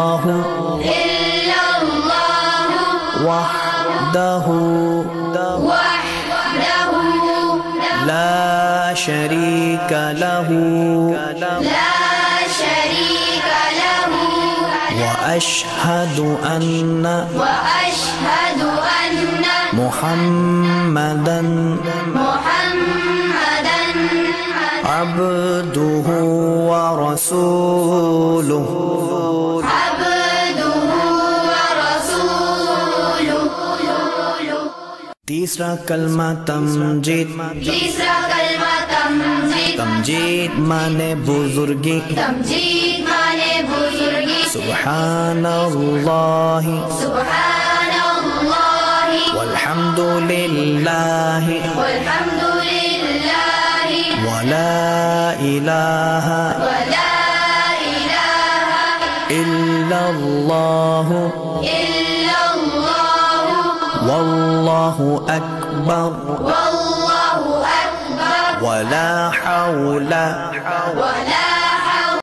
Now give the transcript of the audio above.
إلا الله وحده لا شريك له وأشهد أن محمدا عبده ورسوله تیسرا کلمہ تمجید تمجید مانے بزرگی سبحان اللہ والحمد للہ ولا الہ الا اللہ واللہ اکبر ولا حول